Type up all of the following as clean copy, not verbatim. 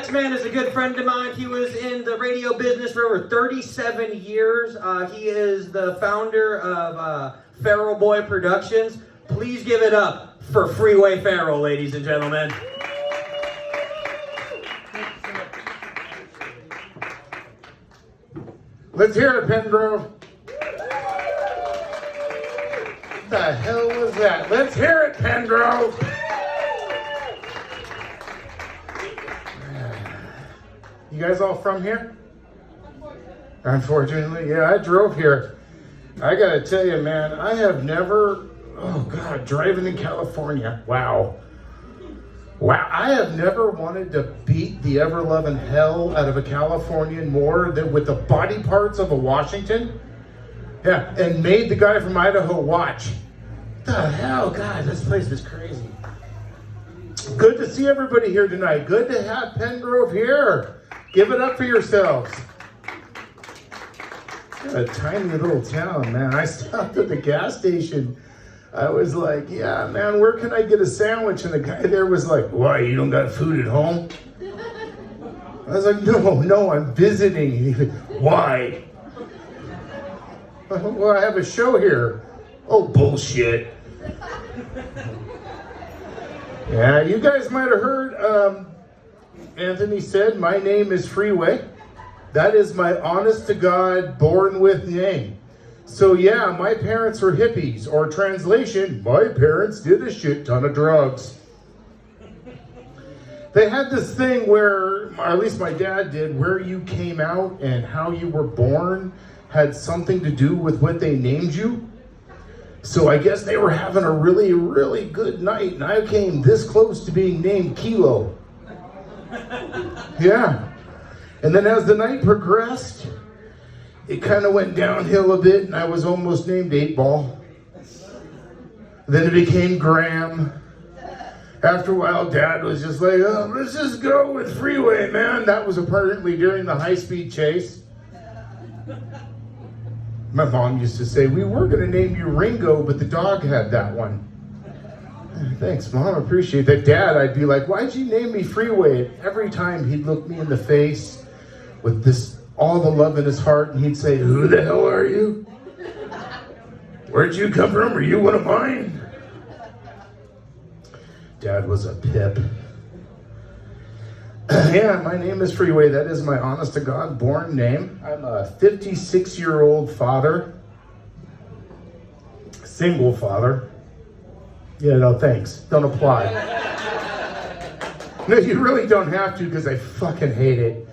This man is a good friend of mine. He was in the radio business for over 37 years. He is the founder of Farrell Boy Productions. Please give it up for Freeway Farrell, ladies and gentlemen. Let's hear it, Penngrove. What the hell was that? Let's hear it, Penngrove. You guys all from here? Unfortunately, yeah, I drove here. I gotta tell you, man, I have never, oh God, driving in California, wow. Wow, I have never wanted to beat the ever-loving hell out of a Californian more than with the body parts of a Washington. Yeah, and made the guy from Idaho watch. What the hell, God, this place is crazy. Good to see everybody here tonight. Good to have Penngrove here. Give it up for yourselves. A tiny little town, man. I stopped at the gas station. I was like, yeah, man, where can I get a sandwich? And the guy there was like, why, you don't got food at home? I was like, no, I'm visiting. He said, why? Well, I have a show here. Oh, bullshit. Yeah, you guys might have heard Anthony said, my name is Freeway. That is my honest to God, born with name. So yeah, my parents were hippies, or translation, my parents did a shit ton of drugs. They had this thing where, or at least my dad did, where you came out and how you were born had something to do with what they named you. So I guess they were having a really, really good night, and I came this close to being named Kilo. Yeah. And then as the night progressed, it kind of went downhill a bit, and I was almost named 8-Ball. Then it became Graham. After a while, Dad was just like, oh, let's just go with Freeway, man. That was apparently during the high-speed chase. My mom used to say, we were going to name you Ringo, but the dog had that one. Thanks, Mom. I appreciate that. Dad, I'd be like, why'd you name me Freeway? And every time he'd look me in the face with this all the love in his heart, and he'd say, who the hell are you? Where'd you come from? Are you one of mine? Dad was a pip. Yeah, my name is Freeway. That is my honest to God born name. I'm a 56-year-old father. Single father. Yeah, no, thanks. Don't apply. No, you really don't have to, because I fucking hate it.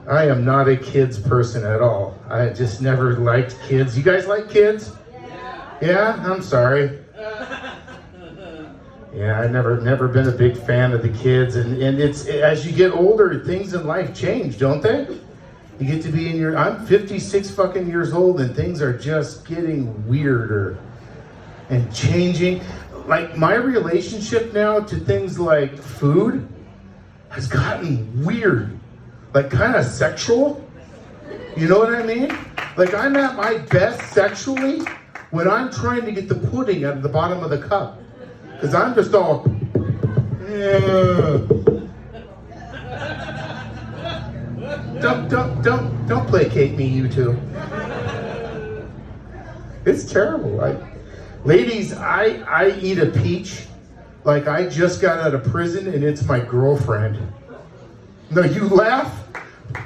I am not a kids person at all. I just never liked kids. You guys like kids? Yeah? I'm sorry. Yeah, I've never been a big fan of the kids. And it's, as you get older, things in life change, don't they? You get to be in your, I'm 56 fucking years old, and things are just getting weirder and changing. Like, my relationship now to things like food has gotten weird. Like, kind of sexual. You know what I mean? Like, I'm at my best sexually when I'm trying to get the pudding out of the bottom of the cup. Because I'm just all, Don't placate me, you two. It's terrible. Ladies, I eat a peach like I just got out of prison and it's my girlfriend. No, you laugh,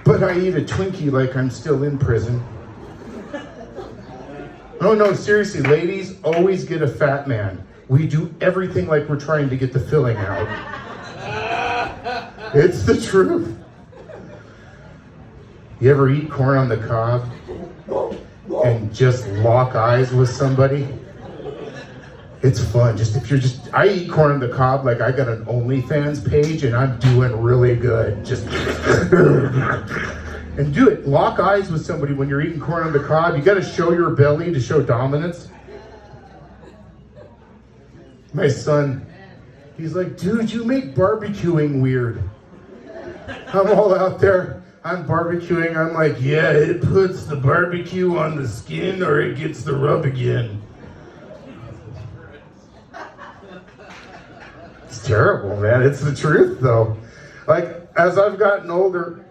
but I eat a Twinkie like I'm still in prison. No, seriously, ladies, always get a fat man. We do everything like we're trying to get the filling out. It's the truth. You ever eat corn on the cob and just lock eyes with somebody? It's fun. I eat corn on the cob like I got an OnlyFans page and I'm doing really good. Just and do it. Lock eyes with somebody when you're eating corn on the cob. You got to show your belly to show dominance. My son, he's like, dude, you make barbecuing weird. I'm all out there. I'm barbecuing. I'm like, yeah, it puts the barbecue on the skin or it gets the rub again. It's terrible, man. It's the truth, though. Like, as I've gotten older,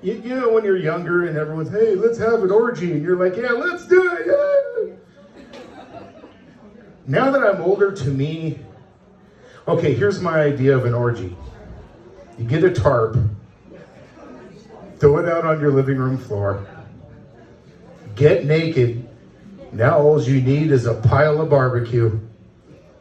you know when you're younger and everyone's, hey, let's have an orgy. And you're like, yeah, let's do it. Yeah. Now that I'm older, to me, okay, here's my idea of an orgy. You get a tarp, throw it out on your living room floor, get naked. Now all you need is a pile of barbecue.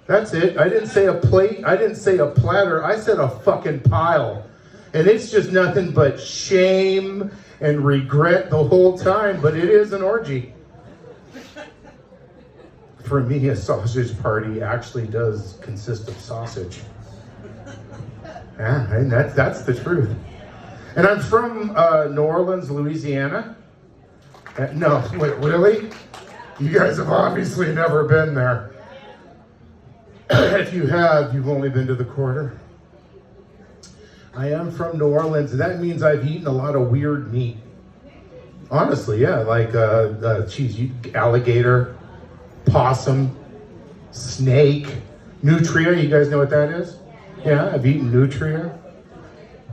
That's it. I didn't say a plate. I didn't say a platter. I said a fucking pile. And it's just nothing but shame and regret the whole time, but it is an orgy. For me, a sausage party actually does consist of sausage. Yeah, and that's the truth. And I'm from New Orleans, Louisiana. No, wait, really? You guys have obviously never been there. If you have, you've only been to the quarter. I am from New Orleans, and that means I've eaten a lot of weird meat. Honestly, yeah, like alligator, possum, snake, nutria. You guys know what that is? Yeah, I've eaten nutria.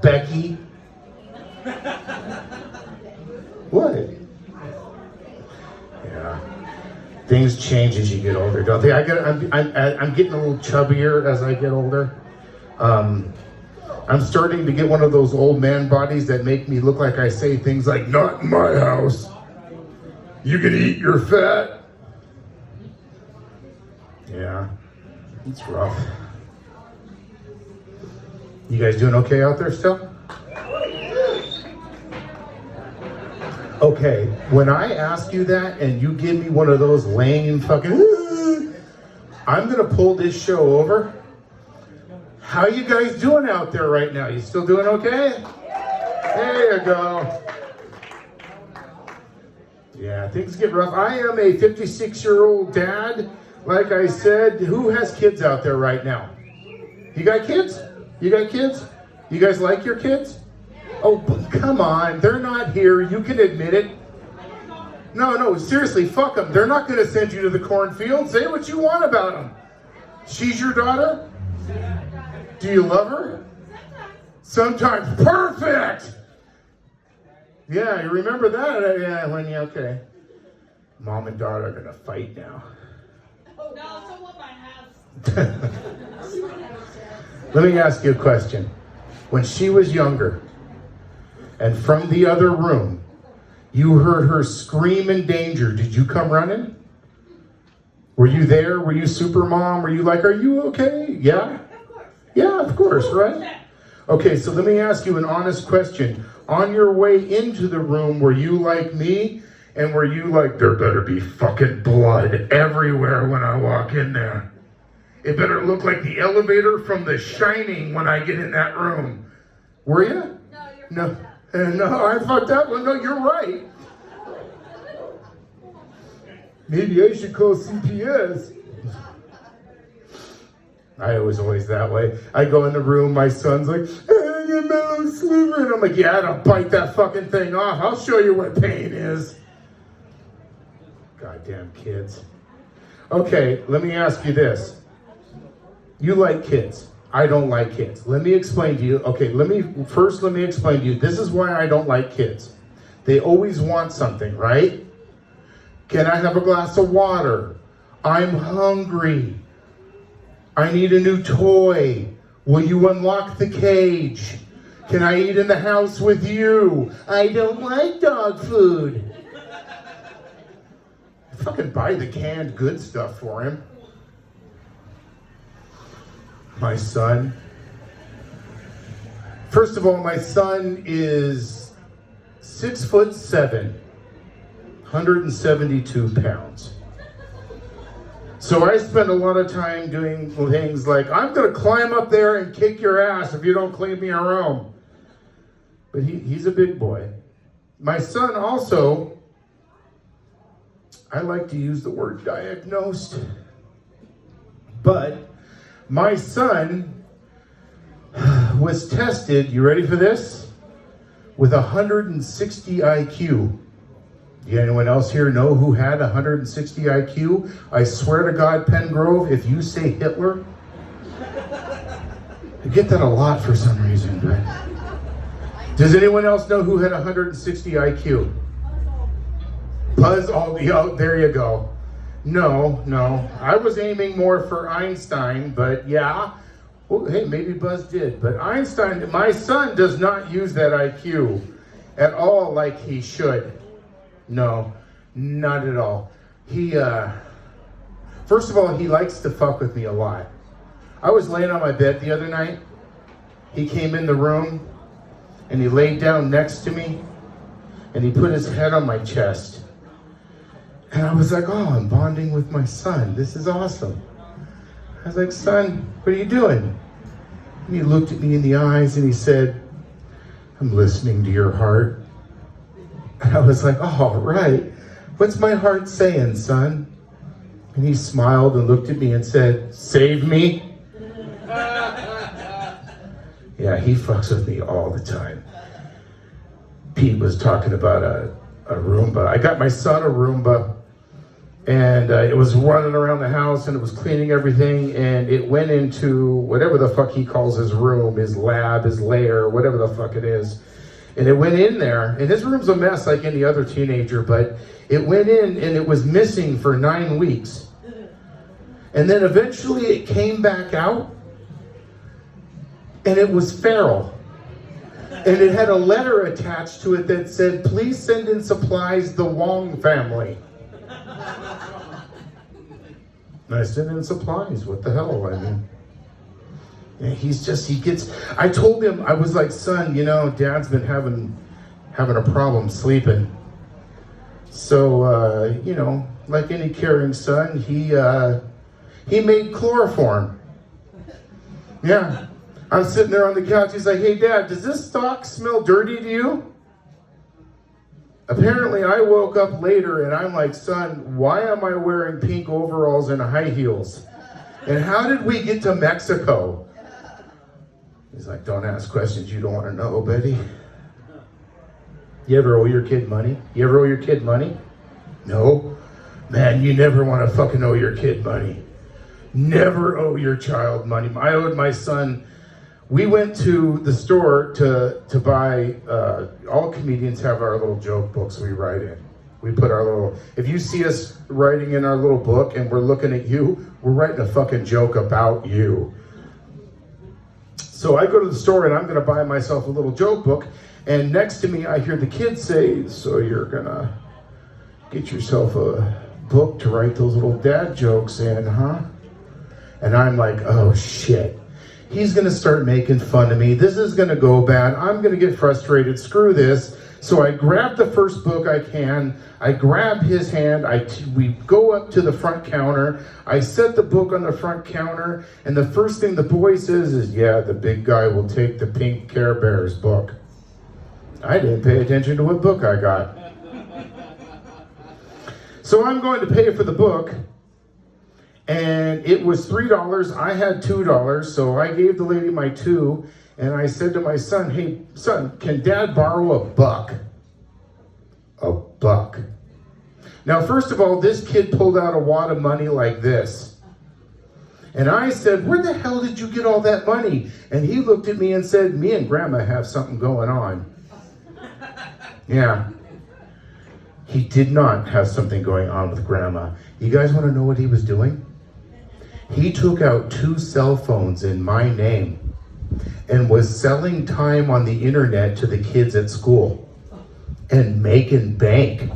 Becky. What? Yeah. Things change as you get older, don't they? I'm getting a little chubbier as I get older. I'm starting to get one of those old man bodies that make me look like I say things like, not in my house. You can eat your fat. Yeah, it's rough. You guys doing okay out there still? Okay, when I ask you that and you give me one of those lame fucking, I'm gonna pull this show over. How you guys doing out there right now? You still doing okay? There you go. Yeah, things get rough. I am a 56-year-old dad. Like I said, who has kids out there right now? You got kids? You got kids? You guys like your kids? Oh, come on. They're not here. You can admit it. No, seriously, fuck them. They're not going to send you to the cornfield. Say what you want about them. She's your daughter? Do you love her? Sometimes. Perfect! Yeah, you remember that? Yeah, okay. Mom and daughter are going to fight now. No, so will my house. Let me ask you a question. When she was younger, and from the other room, you heard her scream in danger, did you come running? Were you there? Were you super mom? Were you like, are you okay? Yeah? Yeah, of course, right? Okay, so let me ask you an honest question. On your way into the room, were you like me? And were you like, there better be fucking blood everywhere when I walk in there? It better look like the elevator from The Shining when I get in that room. Were you? No, no, I fucked up. Well, no, you're right. Maybe I should call CPS. I was always that way. I go in the room, my son's like, hey, your melon's slivering. I'm like, yeah, don't bite that fucking thing off. I'll show you what pain is. Goddamn kids. Okay, let me ask you this. You like kids. I don't like kids. Let me explain to you. Okay, let me explain to you. This is why I don't like kids. They always want something, right? Can I have a glass of water? I'm hungry. I need a new toy. Will you unlock the cage? Can I eat in the house with you? I don't like dog food. Fucking buy the canned good stuff for him. My son. First of all, my son is 6'7", 172 pounds. So I spend a lot of time doing things like, I'm going to climb up there and kick your ass if you don't clean me a room. But he's a big boy. My son also, I like to use the word diagnosed, but my son was tested, you ready for this? With 160 IQ. Do anyone else here know who had 160 IQ? I swear to God, Penngrove, if you say Hitler, I get that a lot for some reason. But does anyone else know who had 160 IQ? Buzz Aldrin. There you go. No. I was aiming more for Einstein, but yeah. Well, hey, maybe Buzz did. But Einstein, my son does not use that IQ at all like he should. No, not at all. He, first of all, he likes to fuck with me a lot. I was laying on my bed the other night. He came in the room and he laid down next to me and he put his head on my chest. And I was like, oh, I'm bonding with my son. This is awesome. I was like, son, what are you doing? And he looked at me in the eyes and he said, I'm listening to your heart. And I was like, oh, right. What's my heart saying, son? And he smiled and looked at me and said, save me. Yeah, he fucks with me all the time. Pete was talking about a Roomba. I got my son a Roomba, and it was running around the house, and it was cleaning everything, and it went into whatever the fuck he calls his room, his lab, his lair, whatever the fuck it is. And it went in there, and his room's a mess like any other teenager, but it went in, and it was missing for 9 weeks. And then eventually it came back out, and it was Farrell. And it had a letter attached to it that said, please send in supplies, the Wong family. And I sent in supplies, what the hell, I mean. Yeah, I told him, I was like, son, you know, dad's been having a problem sleeping. So, you know, like any caring son, he made chloroform. Yeah. I'm sitting there on the couch. He's like, hey, Dad, does this stock smell dirty to you? Apparently, I woke up later and I'm like, son, why am I wearing pink overalls and high heels? And how did we get to Mexico? He's like, don't ask questions you don't want to know, Betty. You ever owe your kid money? You ever owe your kid money? No. Man, you never want to fucking owe your kid money. Never owe your child money. I owed my son. We went to the store to buy, all comedians have our little joke books we write in. We put our little, if you see us writing in our little book and we're looking at you, we're writing a fucking joke about you. So I go to the store and I'm gonna buy myself a little joke book, and next to me I hear the kids say, so you're gonna get yourself a book to write those little dad jokes in, huh? And I'm like, oh shit. He's gonna start making fun of me. This is gonna go bad. I'm gonna get frustrated. Screw this. So I grab the first book I can. I grab his hand. We go up to the front counter. I set the book on the front counter, and the first thing the boy says is, yeah, the big guy will take the pink Care Bears book. I didn't pay attention to what book I got. So I'm going to pay for the book. And it was $3. I had $2, so I gave the lady my $2, and I said to my son, hey, son, can Dad borrow $1? $1. Now, first of all, this kid pulled out a wad of money like this. And I said, where the hell did you get all that money? And he looked at me and said, me and Grandma have something going on. Yeah. He did not have something going on with Grandma. You guys want to know what he was doing? He took out 2 cell phones in my name and was selling time on the internet to the kids at school and making bank.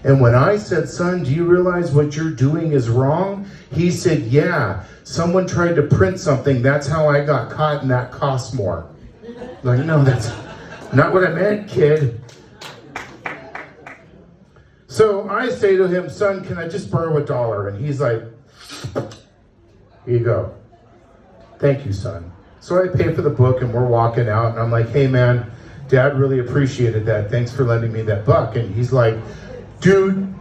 And when I said, son, do you realize what you're doing is wrong? He said, yeah, someone tried to print something. That's how I got caught, and that costs more. Like, no, that's not what I meant, kid. So I say to him, son, can I just borrow $1? And he's like, here you go. Thank you, son. So I pay for the book and we're walking out, and I'm like, hey man, Dad really appreciated that. Thanks for lending me that buck. And he's like, dude,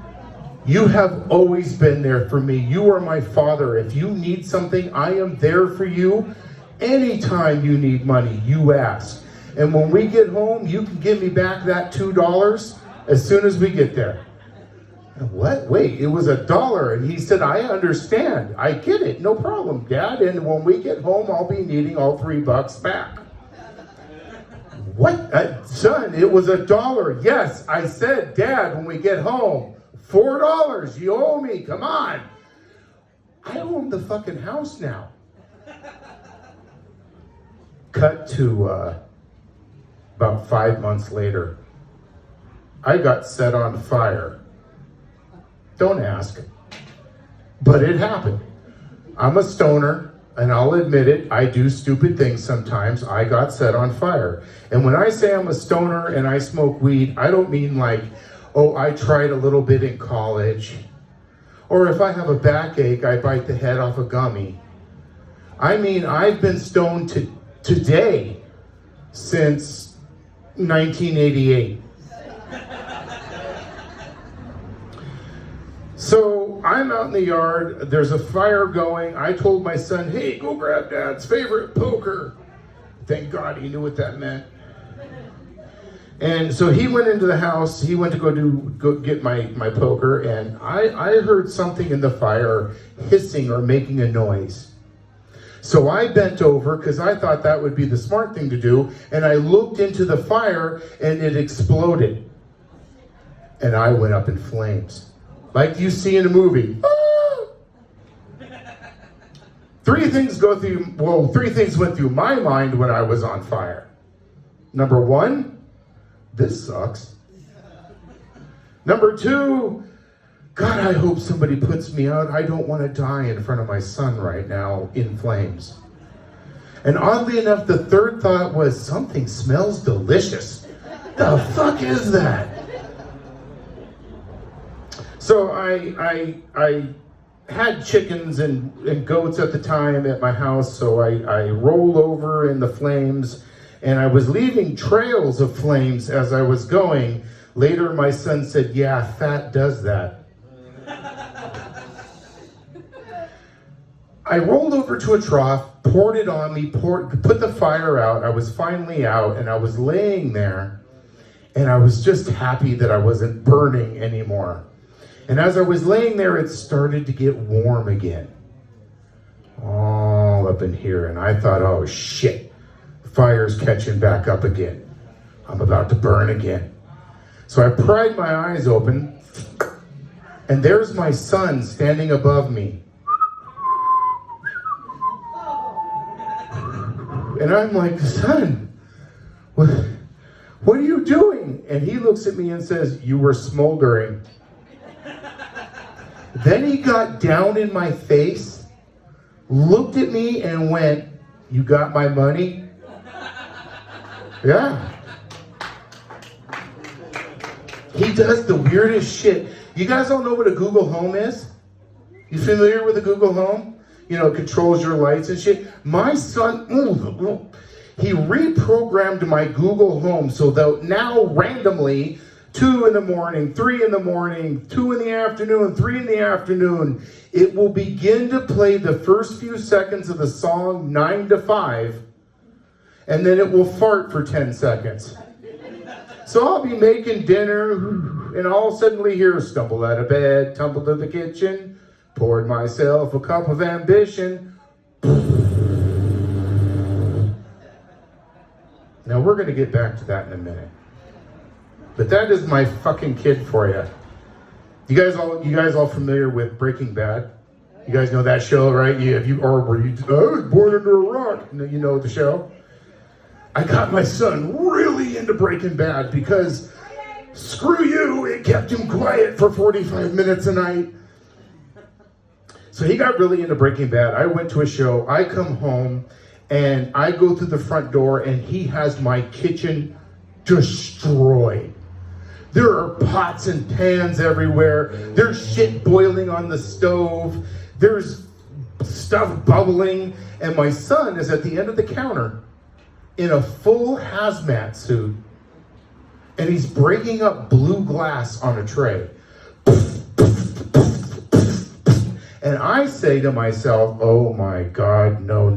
you have always been there for me. You are my father. If you need something, I am there for you. Anytime you need money, you ask. And when we get home, you can give me back that $2 as soon as we get there. What? Wait, it was $1. And he said, I understand. I get it. No problem, Dad. And when we get home, I'll be needing all $3 back. What? Son, it was $1. Yes, I said, Dad, when we get home, $4. You owe me. Come on. I own the fucking house now. Cut to about 5 months later. I got set on fire. Don't ask. But it happened. I'm a stoner, and I'll admit it, I do stupid things sometimes. I got set on fire. And when I say I'm a stoner and I smoke weed, I don't mean like, oh, I tried a little bit in college. Or if I have a backache, I bite the head off a gummy. I mean, I've been stoned today since 1988. So I'm out in the yard, there's a fire going. I told my son, hey, go grab Dad's favorite poker. Thank God he knew what that meant. And so he went into the house, he went to go get my poker, and I heard something in the fire hissing or making a noise. So I bent over, because I thought that would be the smart thing to do, and I looked into the fire, and it exploded. And I went up in flames. Like you see in a movie. Three things went through my mind when I was on fire. Number one, this sucks. Number two, God, I hope somebody puts me out. I don't want to die in front of my son right now in flames. And oddly enough, the third thought was, something smells delicious. The fuck is that? So I had chickens and goats at the time at my house, so I rolled over in the flames, and I was leaving trails of flames as I was going. Later, my son said, yeah, fat does that. I rolled over to a trough, poured it on me, put the fire out. I was finally out, and I was laying there, and I was just happy that I wasn't burning anymore. And as I was laying there, it started to get warm again. All up in here. And I thought, oh shit, fire's catching back up again. I'm about to burn again. So I pried my eyes open, and there's my son standing above me. And I'm like, son, what are you doing? And he looks at me and says, you were smoldering. Then he got down in my face, looked at me, and went, you got my money? Yeah. He does the weirdest shit. You guys all know what a Google Home is? You familiar with a Google Home? You know, it controls your lights and shit. My son, he reprogrammed my Google Home so that now randomly, 2 in the morning, 3 in the morning, 2 in the afternoon, 3 in the afternoon, it will begin to play the first few seconds of the song 9 to 5, and then it will fart for 10 seconds. So I'll be making dinner, and I'll suddenly hear, stumble out of bed, tumble to the kitchen, poured myself a cup of ambition. Now we're going to get back to that in a minute. But that is my fucking kid for you. You guys all familiar with Breaking Bad? You guys know that show, right? I was born under a rock. You know the show? I got my son really into Breaking Bad because, screw you, it kept him quiet for 45 minutes a night. So he got really into Breaking Bad. I went to a show. I come home, and I go through the front door, and he has my kitchen destroyed. There are pots and pans everywhere. There's shit boiling on the stove. There's stuff bubbling. And my son is at the end of the counter in a full hazmat suit. And he's breaking up blue glass on a tray. And I say to myself, oh my God, no.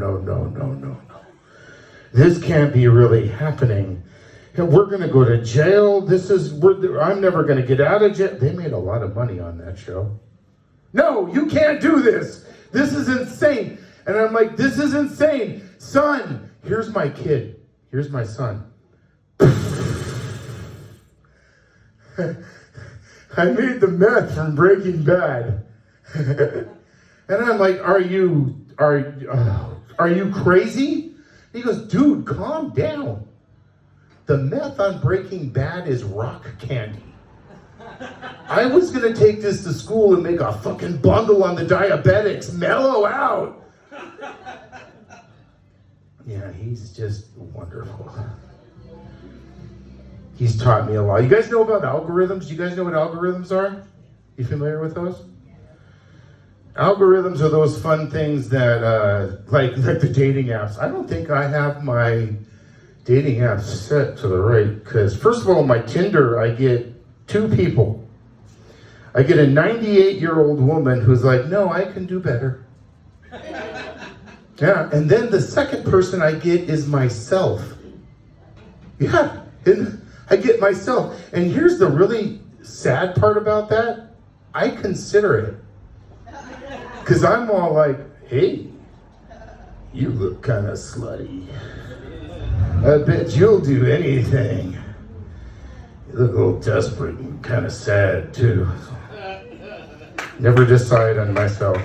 This can't be really happening. We're going to go to jail. I'm never going to get out of jail. They made a lot of money on that show. No, you can't do this. This is insane. And I'm like, this is insane. Son, here's my kid. Here's my son. I made the meth from Breaking Bad. And I'm like, are you crazy? He goes, dude, calm down. The meth on Breaking Bad is rock candy. I was gonna take this to school and make a fucking bundle on the diabetics. Mellow out. Yeah, he's just wonderful. He's taught me a lot. You guys know about algorithms? You guys know what algorithms are? You familiar with those? Algorithms are those fun things that, like the dating apps. I don't think I have my dating apps set to the right, because first of all, my Tinder, I get two people. I get a 98-year-old woman who's like, no, I can do better. Yeah, and then the second person I get is myself. Yeah, and I get myself. And here's the really sad part about that. I consider it. Because I'm all like, hey, you look kind of slutty. I bet you'll do anything. You look a little desperate and kind of sad, too. Never decide on myself.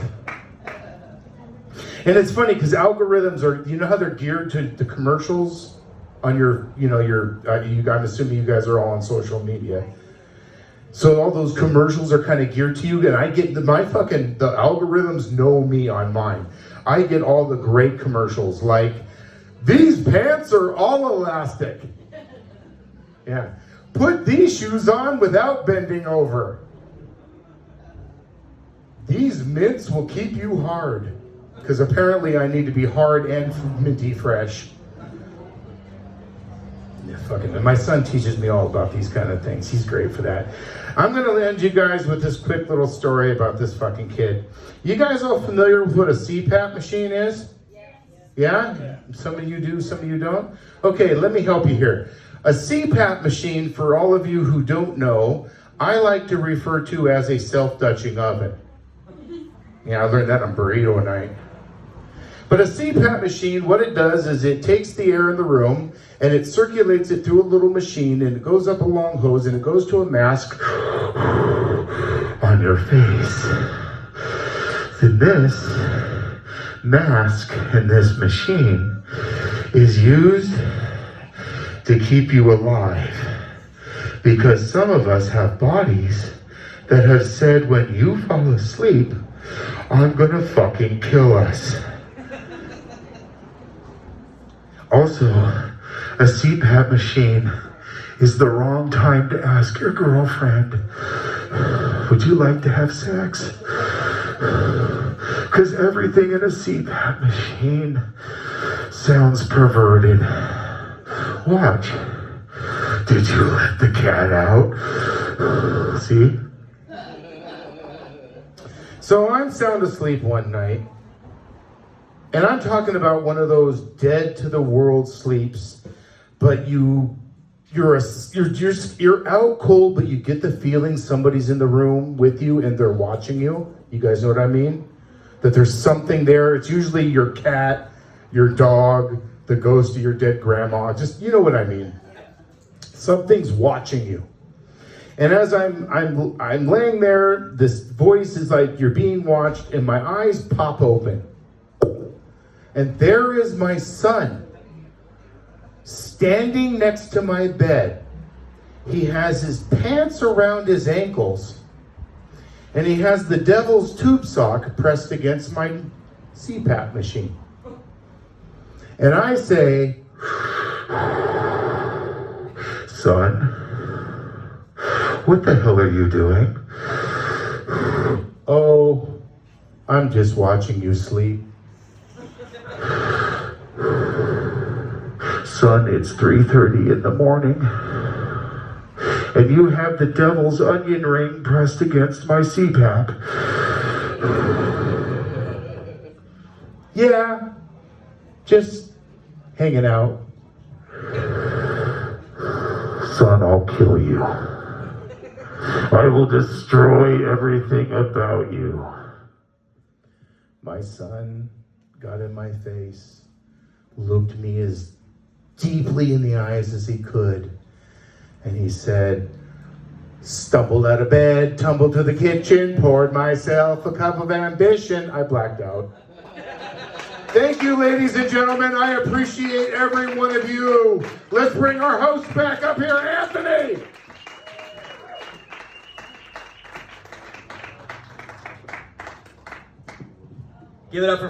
And it's funny because algorithms are, you know how they're geared to the commercials on I'm assuming you guys are all on social media. So all those commercials are kind of geared to you, and I get the algorithms know me on mine. I get all the great commercials like, these pants are all elastic. Yeah. Put these shoes on without bending over. These mints will keep you hard. Because apparently I need to be hard and minty fresh. Yeah, fucking. My son teaches me all about these kind of things. He's great for that. I'm going to end you guys with this quick little story about this fucking kid. You guys all familiar with what a CPAP machine is? Yeah? Some of you do, some of you don't? Okay, let me help you here. A CPAP machine, for all of you who don't know, I like to refer to as a self-Dutching oven. Yeah, I learned that on burrito night. But a CPAP machine, what it does is it takes the air in the room and it circulates it through a little machine, and it goes up a long hose and it goes to a mask on your face. And this mask and this machine is used to keep you alive. Because some of us have bodies that have said, when you fall asleep, I'm gonna fucking kill us. Also, a CPAP machine is the wrong time to ask your girlfriend, would you like to have sex? Because everything in a CPAP machine sounds perverted. Watch. Did you let the cat out? See? So I'm sound asleep one night, and I'm talking about one of those dead to the world sleeps, but you're out cold, but you get the feeling somebody's in the room with you and they're watching you. You guys know what I mean? That there's something there. It's usually your cat, your dog, the ghost of your dead grandma. Just, you know what I mean? Something's watching you. And as I'm laying there, this voice is like, you're being watched, and my eyes pop open. And there is my son, standing next to my bed. He has his pants around his ankles, and he has the devil's tube sock pressed against my CPAP machine. And I say, son, what the hell are you doing? Oh, I'm just watching you sleep. Son, it's 3:30 in the morning, and you have the devil's onion ring pressed against my CPAP. Yeah, just hanging out. son, I'll kill you. I will destroy everything about you. My son got in my face, looked me as deeply in the eyes as he could, and he said, stumbled out of bed, tumbled to the kitchen, poured myself a cup of ambition. I blacked out. Thank you, ladies and gentlemen. I appreciate every one of you. Let's bring our host back up here, Anthony. Give it up for